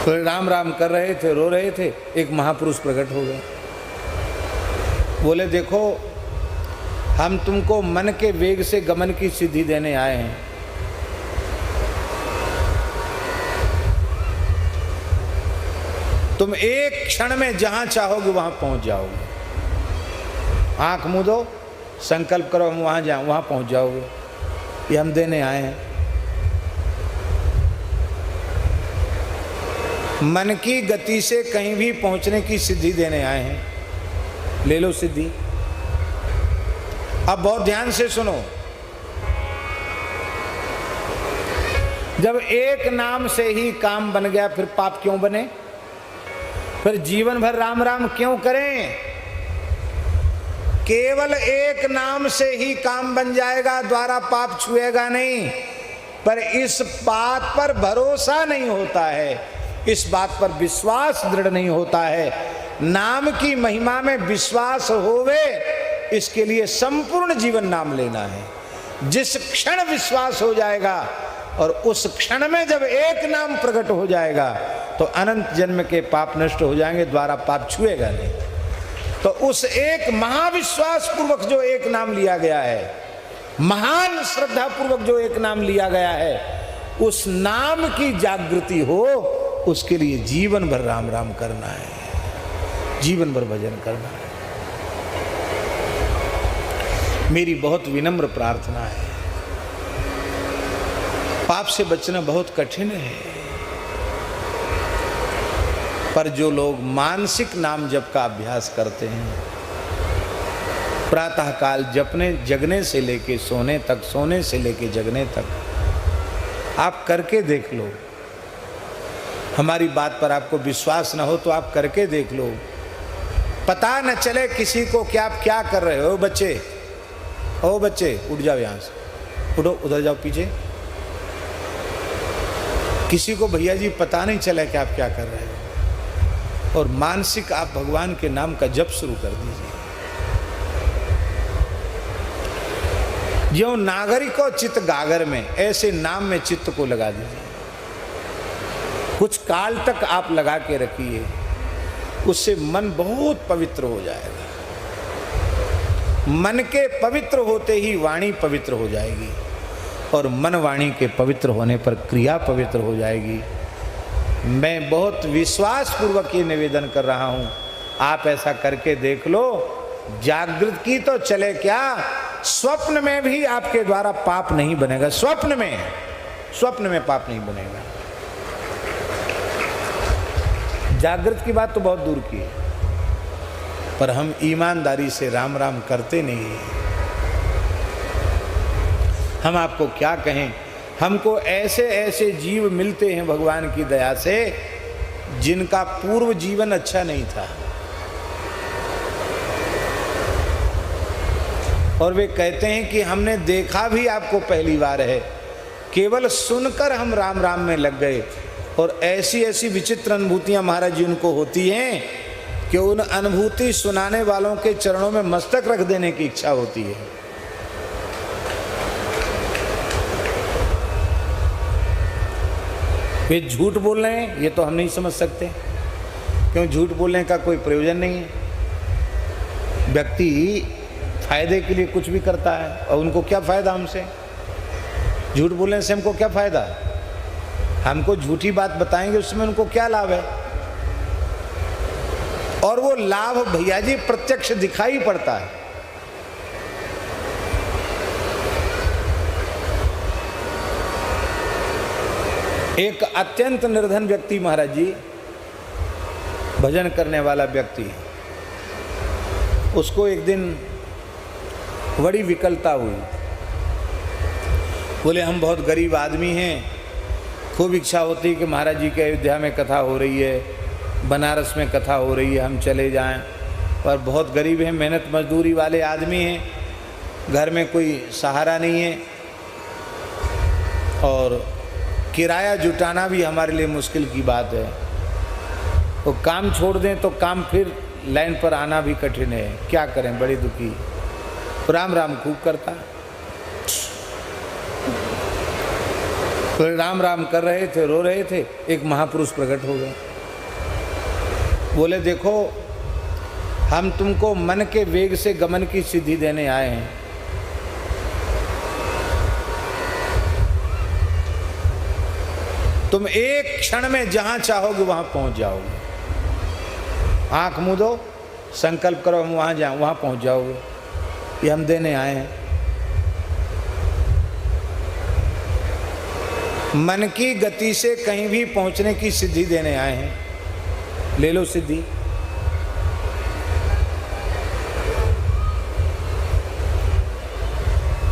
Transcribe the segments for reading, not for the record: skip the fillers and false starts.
तो राम राम कर रहे थे, रो रहे थे, एक महापुरुष प्रकट हो गए। बोले देखो, हम तुमको मन के वेग से गमन की सिद्धि देने आए हैं। तुम एक क्षण में जहां चाहोगे वहां पहुंच जाओगे। आंख मूंदो, संकल्प करो हम वहां जाएं, वहां पहुंच जाओगे। ये हम देने आए हैं। मन की गति से कहीं भी पहुंचने की सिद्धि देने आए हैं। ले लो सिद्धि। अब बहुत ध्यान से सुनो। जब एक नाम से ही काम बन गया, फिर पाप क्यों बने? फिर जीवन भर राम राम क्यों करें? केवल एक नाम से ही काम बन जाएगा, द्वारा पाप छुएगा नहीं। पर इस बात पर भरोसा नहीं होता है, इस बात पर विश्वास दृढ़ नहीं होता है। नाम की महिमा में विश्वास होवे, इसके लिए संपूर्ण जीवन नाम लेना है। जिस क्षण विश्वास हो जाएगा और उस क्षण में जब एक नाम प्रकट हो जाएगा तो अनंत जन्म के पाप नष्ट हो जाएंगे, द्वारा पाप छुएगा नहीं। तो उस एक महाविश्वास पूर्वक जो एक नाम लिया गया है, महान श्रद्धा पूर्वक जो एक नाम लिया गया है, उस नाम की जागृति हो, उसके लिए जीवन भर राम राम करना है, जीवन भर भजन करना है। मेरी बहुत विनम्र प्रार्थना है। पाप से बचना बहुत कठिन है, पर जो लोग मानसिक नाम जप का अभ्यास करते हैं, प्रातः काल जगने से लेके सोने तक, सोने से लेके जगने तक, आप करके देख लो। हमारी बात पर आपको विश्वास न हो तो आप करके देख लो। पता न चले किसी को कि आप क्या कर रहे हो। बच्चे, ओ बच्चे, उठ जाओ यहाँ से, उठो, उधर जाओ पीछे। किसी को भैया जी पता नहीं चला कि आप क्या कर रहे हो। और मानसिक आप भगवान के नाम का जप शुरू कर दीजिए। जो नागरिको चित्त गागर में, ऐसे नाम में चित्त को लगा दीजिए। कुछ काल तक आप लगा के रखिए, उससे मन बहुत पवित्र हो जाएगा। मन के पवित्र होते ही वाणी पवित्र हो जाएगी, और मन वाणी के पवित्र होने पर क्रिया पवित्र हो जाएगी। मैं बहुत विश्वास पूर्वक ये निवेदन कर रहा हूँ, आप ऐसा करके देख लो। जागृत की तो चले क्या, स्वप्न में भी आपके द्वारा पाप नहीं बनेगा। स्वप्न में पाप नहीं बनेगा। जागृत की बात तो बहुत दूर की है, पर हम ईमानदारी से राम राम करते नहीं हैं। हम आपको क्या कहें, हमको ऐसे ऐसे जीव मिलते हैं भगवान की दया से, जिनका पूर्व जीवन अच्छा नहीं था, और वे कहते हैं कि हमने देखा भी आपको पहली बार है, केवल सुनकर हम राम राम में लग गए। और ऐसी ऐसी विचित्र अनुभूतियां महाराज जी उनको होती हैं कि उन अनुभूति सुनाने वालों के चरणों में मस्तक रख देने की इच्छा होती है। वे झूठ बोल रहे हैं, ये तो हम नहीं समझ सकते, क्यों झूठ बोलने का कोई प्रयोजन नहीं है। व्यक्ति फायदे के लिए कुछ भी करता है, और उनको क्या फायदा हमसे? झूठ बोलने से हमको क्या फायदा? हमको झूठी बात बताएंगे, उसमें उनको क्या लाभ है? और वो लाभ भैया जी प्रत्यक्ष दिखाई पड़ता है। एक अत्यंत निर्धन व्यक्ति महाराज जी, भजन करने वाला व्यक्ति, उसको एक दिन बड़ी विकलता हुई। बोले हम बहुत गरीब आदमी हैं, खूब इच्छा होती है कि महाराज जी के अयोध्या में कथा हो रही है, बनारस में कथा हो रही है, हम चले जाएं, पर बहुत गरीब हैं, मेहनत मजदूरी वाले आदमी हैं, घर में कोई सहारा नहीं है, और किराया जुटाना भी हमारे लिए मुश्किल की बात है। तो काम छोड़ दें तो काम फिर लाइन पर आना भी कठिन है, क्या करें, बड़ी दुखी। राम राम खूब करता। तो राम राम कर रहे थे, रो रहे थे, एक महापुरुष प्रकट हो गए। बोले देखो, हम तुमको मन के वेग से गमन की सिद्धि देने आए हैं। तुम एक क्षण में जहां चाहोगे वहां पहुंच जाओगे। आंख मूंदो, संकल्प करो, हम वहां जाओ, वहां पहुंच जाओगे। ये हम देने आए हैं। मन की गति से कहीं भी पहुंचने की सिद्धि देने आए हैं। ले लो सिद्धि।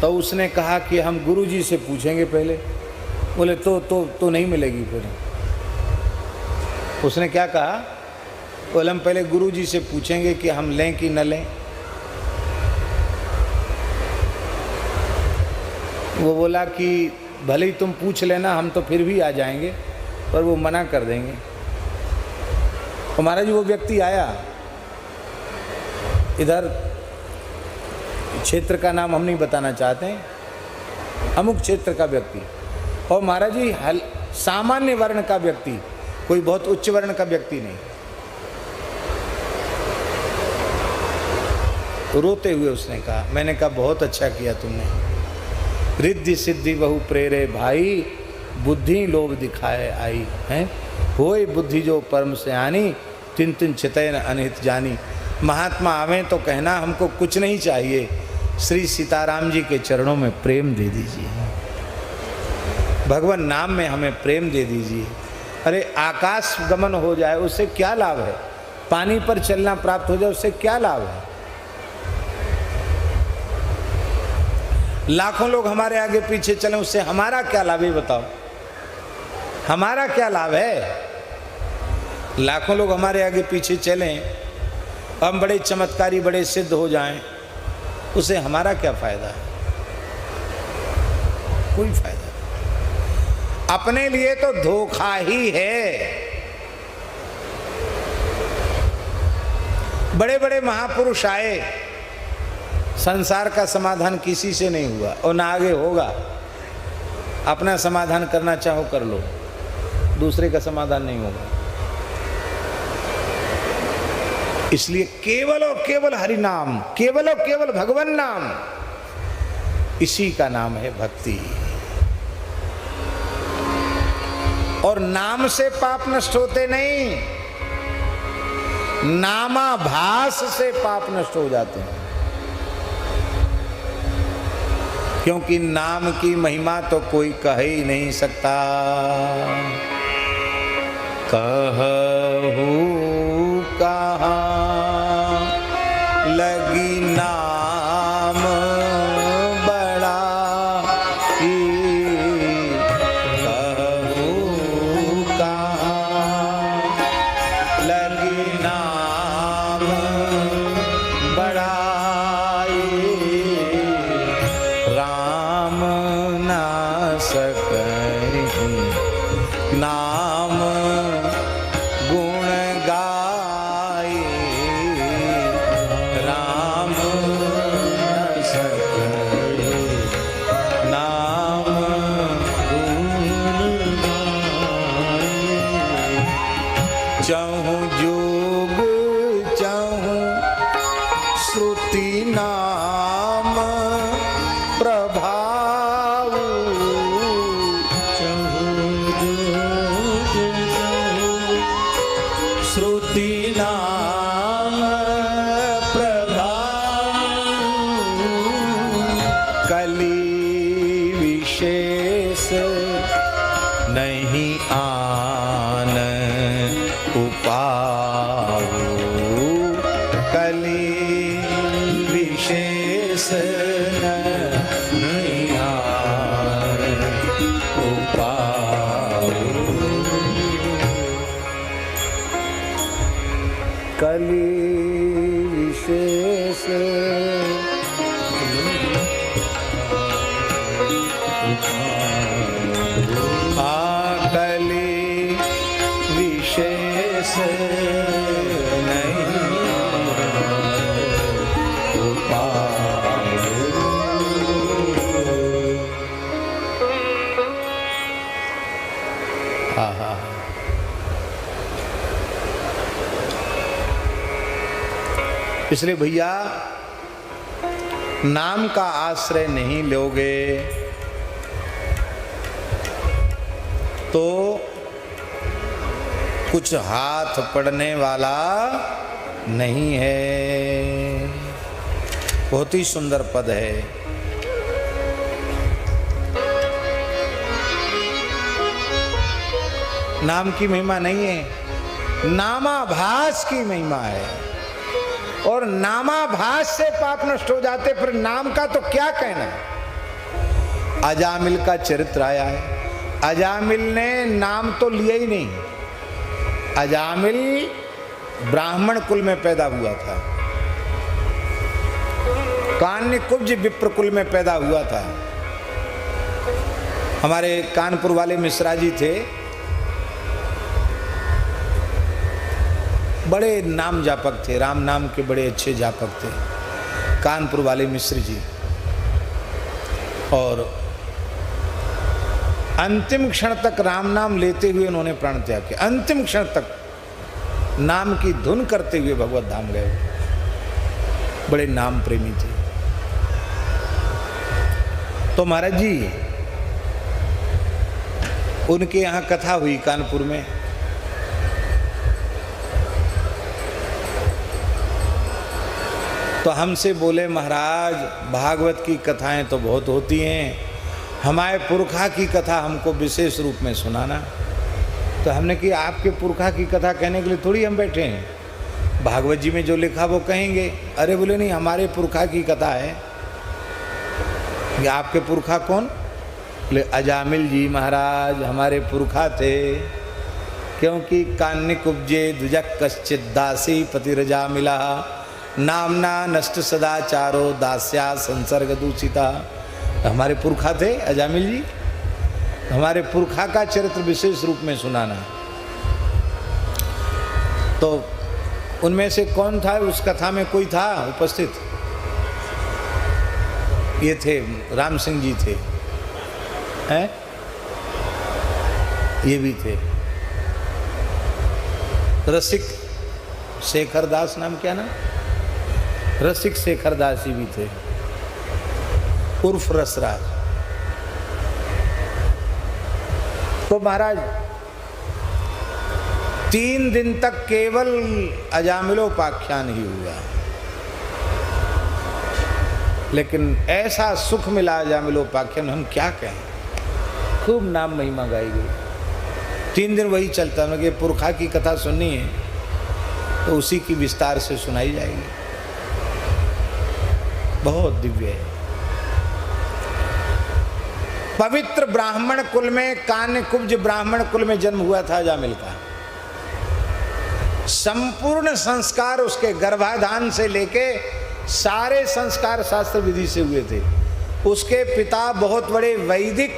तो उसने कहा कि हम गुरुजी से पूछेंगे पहले। बोले तो नहीं मिलेगी फिर। उसने क्या कहा? बोले हम पहले गुरुजी से पूछेंगे कि हम लें कि न लें। वो बोला कि भले ही तुम पूछ लेना, हम तो फिर भी आ जाएंगे, पर वो मना कर देंगे। तो महाराज वो व्यक्ति आया, इधर क्षेत्र का नाम हम नहीं बताना चाहते हैं, अमुक क्षेत्र का व्यक्ति, और महाराज जी सामान्य वर्ण का व्यक्ति, कोई बहुत उच्च वर्ण का व्यक्ति नहीं। तो रोते हुए उसने कहा, मैंने कहा बहुत अच्छा किया तुमने। रिद्धि सिद्धि बहु प्रेरे भाई, बुद्धि लोभ दिखाए आई हैं। होए बुद्धि जो परम से आनी, तिन तिन चितैन अनिहित जानी। महात्मा आवें तो कहना हमको कुछ नहीं चाहिए, श्री सीताराम जी के चरणों में प्रेम दे दीजिए, भगवान नाम में हमें प्रेम दे दीजिए। अरे आकाश गमन हो जाए उससे क्या लाभ है? पानी पर चलना प्राप्त हो जाए उससे क्या लाभ है? लाखों लोग हमारे आगे पीछे चलें उससे हमारा क्या लाभ है? बताओ, हमारा क्या लाभ है? लाखों लोग हमारे आगे पीछे चलें, हम बड़े चमत्कारी, बड़े सिद्ध हो जाएं, उससे हमारा क्या फायदा है? कोई फायदा नहीं। अपने लिए तो धोखा ही है। बड़े बड़े महापुरुष आए, संसार का समाधान किसी से नहीं हुआ और ना आगे होगा। अपना समाधान करना चाहो कर लो, दूसरे का समाधान नहीं होगा। इसलिए केवल और केवल हरि नाम, केवल और केवल भगवान नाम, इसी का नाम है भक्ति। और नाम से पाप नष्ट होते नहीं, नामाभास से पाप नष्ट हो जाते हैं। क्योंकि नाम की महिमा तो कोई कह ही नहीं सकता। कहूँ कहाँ लगी नाम बड़ा ही, कहूँ कहाँ लगी नाम बड़ा नाम गुण गाए, राम न सके नाम गुण गाए। चाहूं जोग चाहूं श्रुति नाम प्रभाव, श्रुति नाम प्रभाव। कली विशेष नहीं आन उपाव, कली विशेष नहीं आन उपाव। कली विशेष कली विशेष नहीं इसलिए भैया नाम का आश्रय नहीं लोगे तो कुछ हाथ पड़ने वाला नहीं है। बहुत ही सुंदर पद है। नाम की महिमा नहीं है, नामाभास की महिमा है। और नामाभास से पाप नष्ट हो जाते, फिर नाम का तो क्या कहना। अजामिल का चरित्र आया है। अजामिल ने नाम तो लिया ही नहीं। अजामिल ब्राह्मण कुल में पैदा हुआ था, कान्यकुब्ज विप्र कुल में पैदा हुआ था। हमारे कानपुर वाले मिश्रा जी थे, बड़े नाम जापक थे, राम नाम के बड़े अच्छे जापक थे कानपुर वाले मिश्र जी। और अंतिम क्षण तक राम नाम लेते हुए उन्होंने प्राण त्याग किया। अंतिम क्षण तक नाम की धुन करते हुए भगवत धाम गए। बड़े नाम प्रेमी थे। तो महाराज जी उनके यहाँ कथा हुई कानपुर में। तो हमसे बोले महाराज भागवत की कथाएं तो बहुत होती हैं, हमारे पुरखा की कथा हमको विशेष रूप में सुनाना। तो हमने कि आपके पुरखा की कथा कहने के लिए थोड़ी हम बैठे हैं, भागवत जी में जो लिखा वो कहेंगे। अरे बोले नहीं, हमारे पुरखा की कथा है। ये आपके पुरखा कौन? बोले अजामिल जी महाराज हमारे पुरखा थे, क्योंकि कान्यकुब्जे द्विजक कश्चित दासी पतिरजा मिला नामना नष्ट सदाचारो दास्या संसर्ग दूषिता। हमारे पुरखा थे अजामिल जी। हमारे पुरखा का चरित्र विशेष रूप में सुनाना। तो उनमें से कौन था? उस कथा में कोई था उपस्थित? ये थे राम सिंह जी थे, हैं? ये भी थे। रसिक शेखर दास नाम, क्या ना, रसिक शेखर दास जी भी थे उर्फ रसराज। तो महाराज 3 दिन तक केवल अजामिलोपाख्यान ही हुआ, लेकिन ऐसा सुख मिला अजामिलोपाख्यान, हम क्या कहें। खूब नाम महिमा गाई गई। 3 दिन वही चलता। कि पुरखा की कथा सुननी है तो उसी की विस्तार से सुनाई जाएगी। बहुत दिव्य है। पवित्र ब्राह्मण कुल में, कान्यकुब्ज ब्राह्मण कुल में जन्म हुआ था अजामिल का। संपूर्ण संस्कार उसके गर्भाधान से लेके सारे संस्कार शास्त्र विधि से हुए थे। उसके पिता बहुत बड़े वैदिक